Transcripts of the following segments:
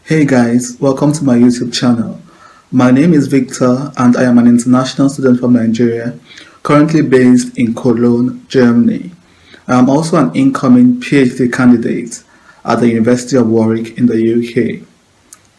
Hey guys, welcome to my YouTube channel. My name is Victor and I am an international student from Nigeria, currently based in Cologne, Germany. I am also an incoming PhD candidate at the University of Warwick in the UK.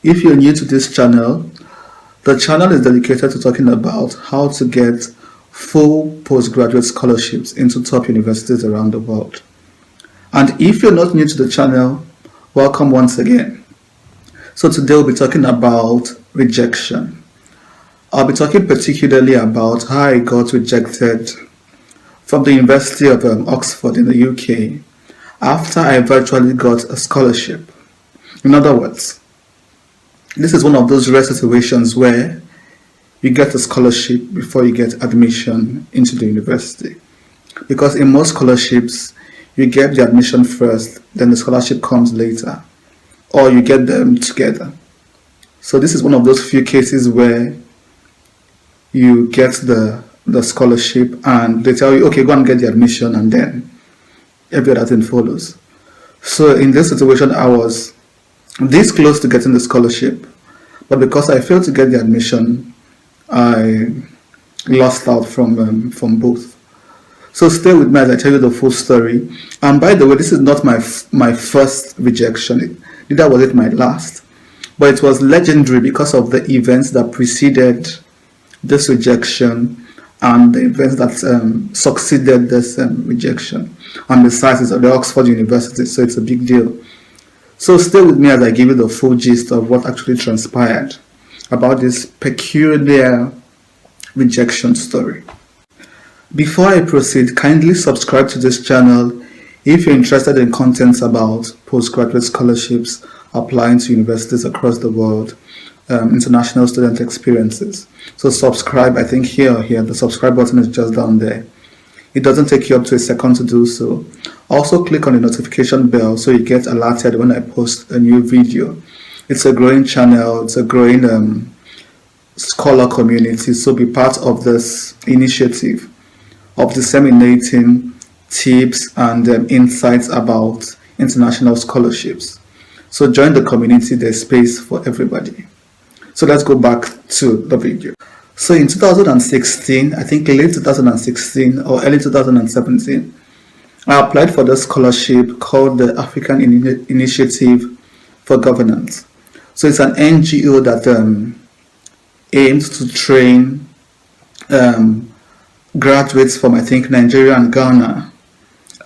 If you're new to this channel, the channel is dedicated to talking about how to get full postgraduate scholarships into top universities around the world. And if you're not new to the channel, welcome once again. So today we'll be talking about rejection. I'll be talking particularly about how I got rejected from the University of Oxford in the UK after I virtually got a scholarship. In other words, this is one of those rare situations where you get a scholarship before you get admission into the university. Because in most scholarships, you get the admission first, then the scholarship comes later, or you get them together. So this is one of those few cases where you get the scholarship and they tell you, okay, go and get the admission, and then every other thing follows. So in this situation, I was this close to getting the scholarship, but because I failed to get the admission, I lost out from both. So stay with me as I tell you the full story. And by the way, this is not my first rejection. Neither was it my last. But it was legendary because of the events that preceded this rejection and the events that succeeded this rejection. And besides, it's at the Oxford University, so it's a big deal. So stay with me as I give you the full gist of what actually transpired about this peculiar rejection story. Before I proceed, kindly subscribe to this channel if you're interested in contents about postgraduate scholarships, applying to universities across the world, international student experiences. So subscribe, I think here or here, the subscribe button is just down there. It doesn't take you up to a second to do so. Also click on the notification bell so you get alerted when I post a new video. It's a growing channel, it's a growing scholar community, so be part of this initiative of disseminating tips and insights about international scholarships. So join the community, there's space for everybody. So let's go back to the video. So in 2016, I think late 2016 or early 2017, I applied for the scholarship called the African Initiative for Governance. So it's an NGO that aims to train graduates from, I think, Nigeria and Ghana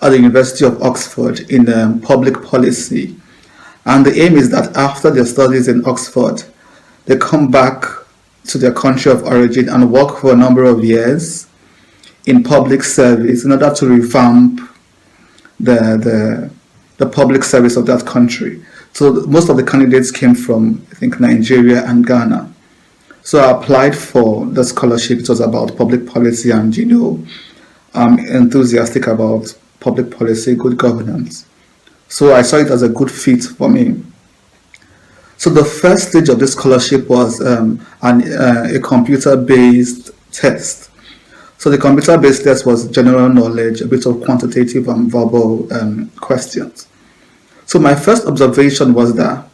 at the University of Oxford in public policy. And the aim is that after their studies in Oxford, they come back to their country of origin and work for a number of years in public service in order to revamp the public service of that country. So most of the candidates came from, I think, Nigeria and Ghana. So I applied for the scholarship. It was about public policy and, I'm enthusiastic about public policy, good governance. So I saw it as a good fit for me. So the first stage of this scholarship was a computer-based test. So the computer-based test was general knowledge, a bit of quantitative and verbal questions. So my first observation was that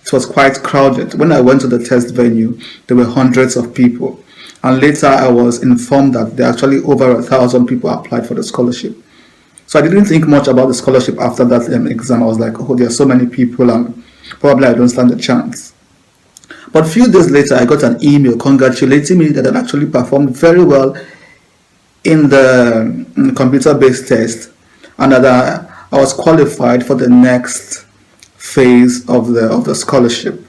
it was quite crowded. When I went to the test venue, there were hundreds of people. And later I was informed that there are actually over 1,000 people applied for the scholarship. So I didn't think much about the scholarship after that exam. I was like, oh, there are so many people and probably I don't stand a chance. But a few days later, I got an email congratulating me that I actually performed very well in the computer-based test and that I was qualified for the next phase of the scholarship.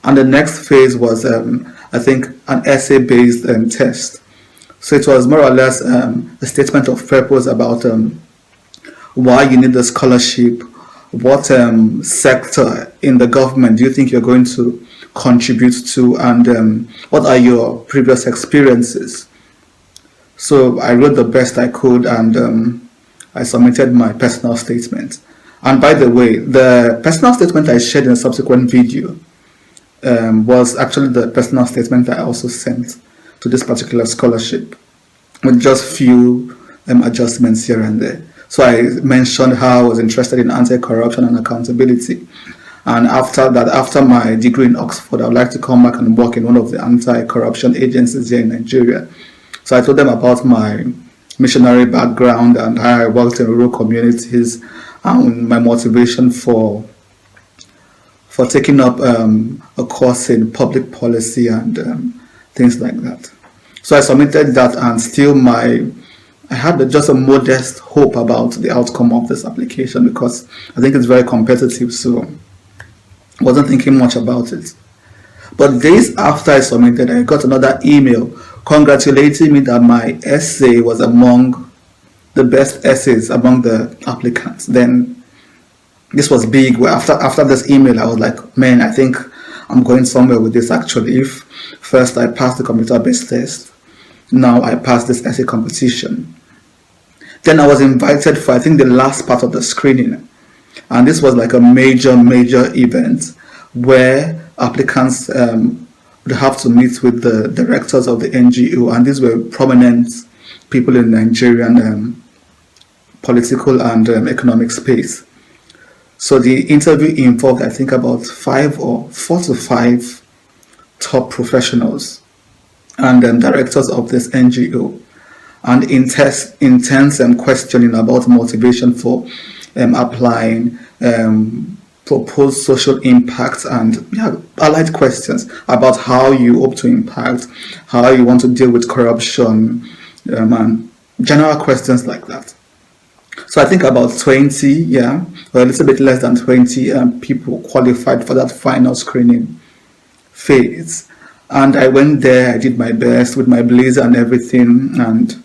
And the next phase was, I think, an essay-based test. So it was more or less a statement of purpose about why you need the scholarship, what sector in the government do you think you're going to contribute to, and what are your previous experiences. So I wrote the best I could and I submitted my personal statement. And by the way, the personal statement I shared in a subsequent video was actually the personal statement I also sent to this particular scholarship, with just few adjustments here and there. So I mentioned how I was interested in anti-corruption and accountability. And after that, after my degree in Oxford, I would like to come back and work in one of the anti-corruption agencies here in Nigeria. So I told them about my missionary background and how I worked in rural communities and my motivation for taking up a course in public policy and things like that. So I submitted that, and still I had just a modest hope about the outcome of this application because I think it's very competitive, so I wasn't thinking much about it. But days after I submitted, I got another email congratulating me that my essay was among the best essays among the applicants. Then this was big. Well, after this email, I was like, man, I think I'm going somewhere with this actually. If first I passed the computer-based test, now I passed this essay competition. Then I was invited for, I think, the last part of the screening. And this was like a major event where applicants would have to meet with the directors of the NGO. And these were prominent people in Nigerian political and economic space. So the interview involved, I think, about 4 to 5 top professionals and directors of this NGO, and intense questioning about motivation for applying, proposed social impacts, and allied questions about how you hope to impact, how you want to deal with corruption, and general questions like that. So I think about 20, or a little bit less than 20 people qualified for that final screening phase. And I went there, I did my best with my blazer and everything, and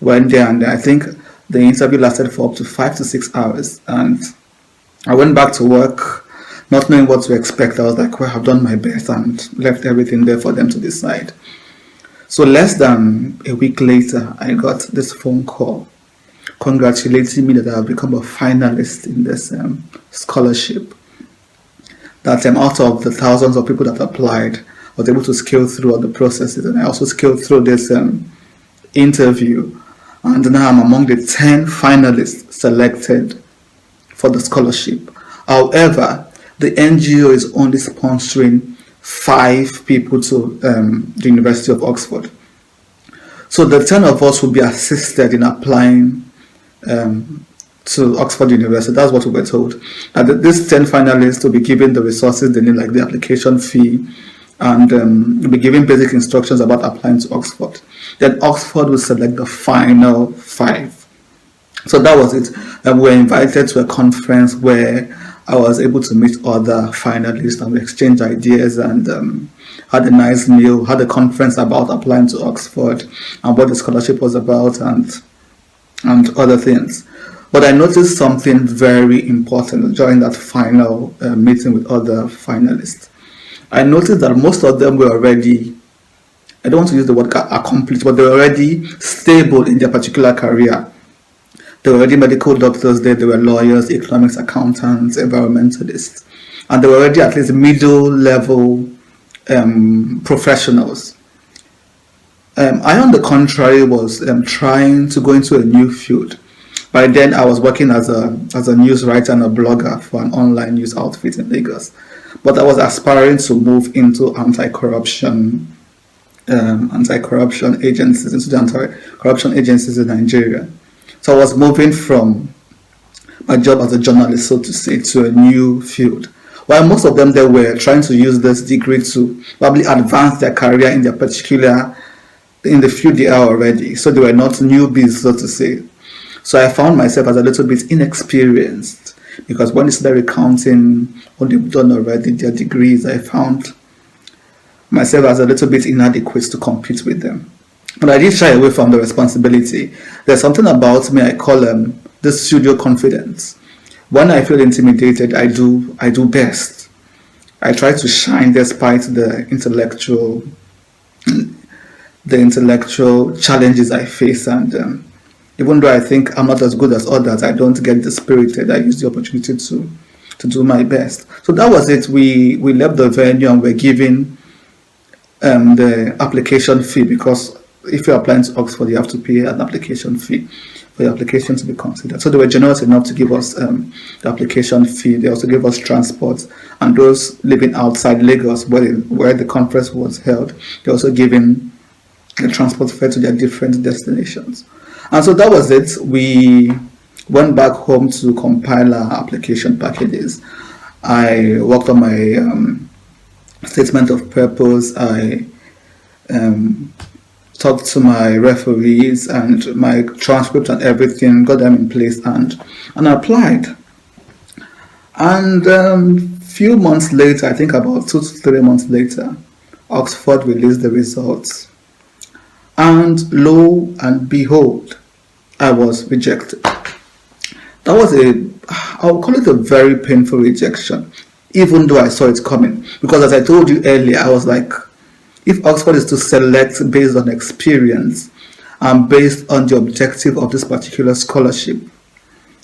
went there, and I think the interview lasted for up to 5 to 6 hours. And I went back to work, not knowing what to expect. I was like, well, I've done my best, and left everything there for them to decide. So less than a week later, I got this phone call congratulating me that I have become a finalist in this scholarship. That out of the thousands of people that applied, I was able to scale through all the processes, and I also scaled through this interview, and now I'm among the 10 finalists selected for the scholarship. However, the NGO is only sponsoring 5 people to the University of Oxford. So the 10 of us will be assisted in applying to Oxford University. That's what we were told. And these 10 finalists will be given the resources they need, like the application fee, and will be given basic instructions about applying to Oxford. Then Oxford will select the final 5. So that was it. We were invited to a conference where I was able to meet other finalists, and we exchanged ideas, and had a nice meal, had a conference about applying to Oxford and what the scholarship was about, and other things. But I noticed something very important during that final meeting with other finalists. I noticed that most of them were already, I don't want to use the word accomplished, but they were already stable in their particular career. They were already medical doctors there, they were lawyers, economics accountants, environmentalists, and they were already at least middle level professionals. I, on the contrary, was trying to go into a new field. By then, I was working as a news writer and a blogger for an online news outfit in Lagos. But I was aspiring to move into anti-corruption agencies, into the anti-corruption agencies in Nigeria. So I was moving from my job as a journalist, so to say, to a new field. While most of them, they were trying to use this degree to probably advance their career in the field they are already. So they were not newbies, so to say. So I found myself as a little bit inexperienced, because when it's started recounting what they've done already, their degrees, I found myself as a little bit inadequate to compete with them. But I did shy away from the responsibility. There's something about me, I call this pseudo confidence. When I feel intimidated, I do best. I try to shine despite the intellectual challenges I face, and even though I think I'm not as good as others, I don't get dispirited. I use the opportunity to do my best. So that was it. We left the venue and we're given the application fee, because if you're applying to Oxford, you have to pay an application fee for your application to be considered. So they were generous enough to give us the application fee. They also gave us transport, and those living outside Lagos, where the conference was held, they also given the transport fare to their different destinations. And so that was it. We went back home to compile our application packages. I worked on my statement of purpose. I talked to my referees and my transcript and everything, got them in place, and applied. And few months later, I think about 2 to 3 months later, Oxford released the results. And lo and behold, I was rejected. That was I would call it a very painful rejection, even though I saw it coming. Because as I told you earlier, I was like, if Oxford is to select based on experience and based on the objective of this particular scholarship,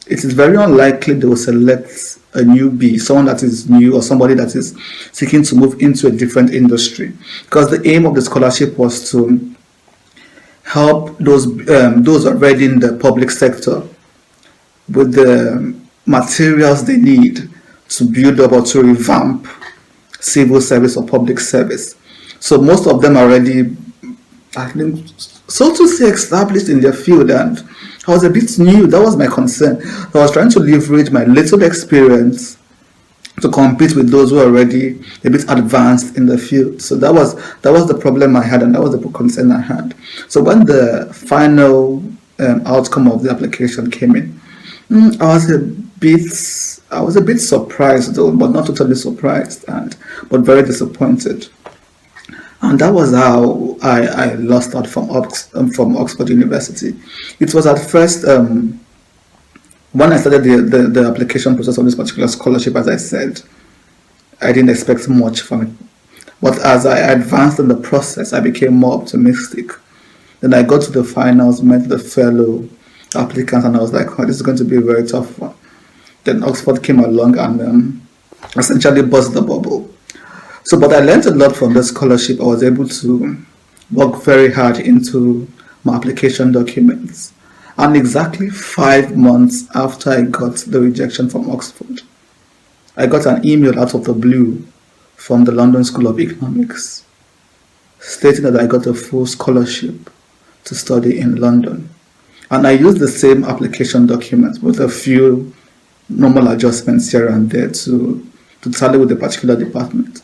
it is very unlikely they will select a newbie, someone that is new or somebody that is seeking to move into a different industry. Because the aim of the scholarship was to help those already in the public sector with the materials they need to build up or to revamp civil service or public service. So most of them are already, I think, so to say, established in their field, and I was a bit new. That was my concern. I was trying to leverage my little experience to compete with those who are already a bit advanced in the field. So that was the problem I had, and that was the concern I had. So when the final outcome of the application came in, I was a bit surprised, though, but not totally surprised, but very disappointed. And that was how I lost out from Oxford University. It was at first, when I started the application process of this particular scholarship, as I said, I didn't expect much from it. But as I advanced in the process, I became more optimistic. Then I got to the finals, met the fellow applicants, and I was like, oh, this is going to be a very tough one. Then Oxford came along and essentially burst the bubble. So, but I learned a lot from the scholarship. I was able to work very hard into my application documents. And exactly 5 months after I got the rejection from Oxford, I got an email out of the blue from the London School of Economics stating that I got a full scholarship to study in London. And I used the same application documents with a few normal adjustments here and there to tally with the particular department.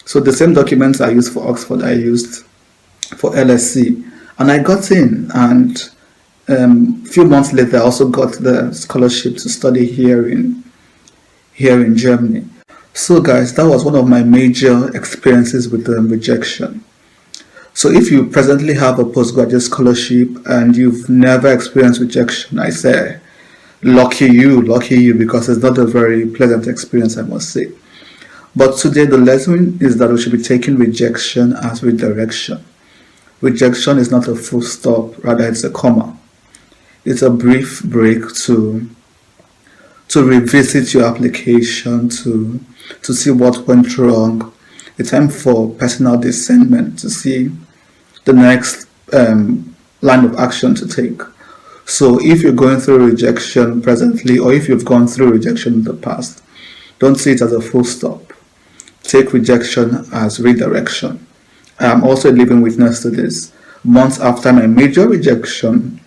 So the same documents I used for Oxford, I used for LSE. And I got in, and a few months later, I also got the scholarship to study here in Germany. So guys, that was one of my major experiences with rejection. So if you presently have a postgraduate scholarship and you've never experienced rejection, I say, lucky you, because it's not a very pleasant experience, I must say. But today the lesson is that we should be taking rejection as redirection. Rejection is not a full stop, rather it's a comma. It's a brief break to revisit your application, to see what went wrong. A time for personal discernment, to see the next line of action to take. So if you're going through rejection presently, or if you've gone through rejection in the past, don't see it as a full stop. Take rejection as redirection. I am also a living witness to this. Months after my major rejection,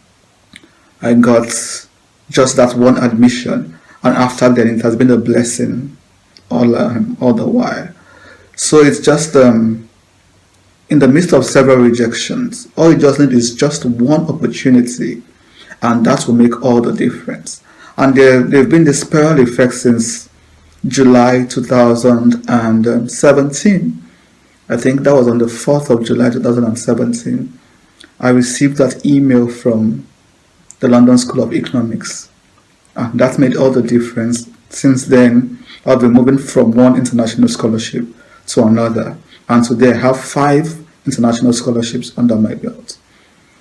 I got just that one admission, and after then it has been a blessing all the while. So it's just in the midst of several rejections, all you just need is just one opportunity, and that will make all the difference. And there've been this spiral effect since July 2017. I think that was on the 4th of July 2017. I received that email from the London School of Economics. And that made all the difference. Since then, I've been moving from one international scholarship to another. And today I have 5 international scholarships under my belt.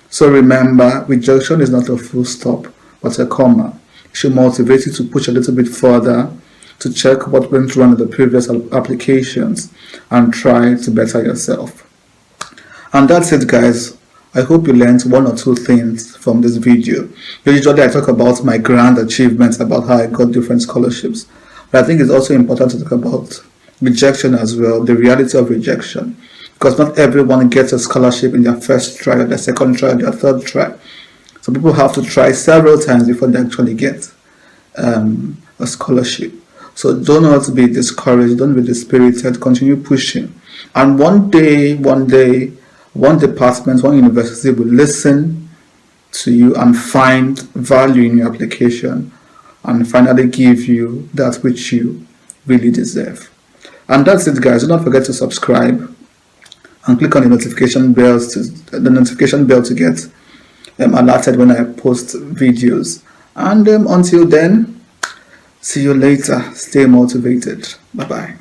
So remember, rejection is not a full stop, but a comma. It should motivate you to push a little bit further, to check what went wrong in the previous applications and try to better yourself. And that's it, guys. I hope you learned one or two things from this video. Usually I talk about my grand achievements, about how I got different scholarships. But I think it's also important to talk about rejection as well, the reality of rejection. Because not everyone gets a scholarship in their first try, or their second try, or their third try. So people have to try several times before they actually get a scholarship. So do not be discouraged, don't be dispirited, continue pushing. And one day, one department, one university will listen to you and find value in your application and finally give you that which you really deserve. And that's it, guys. Do not forget to subscribe and click on the notification bell to get alerted when I post videos. And until then, see you later. Stay motivated. Bye bye.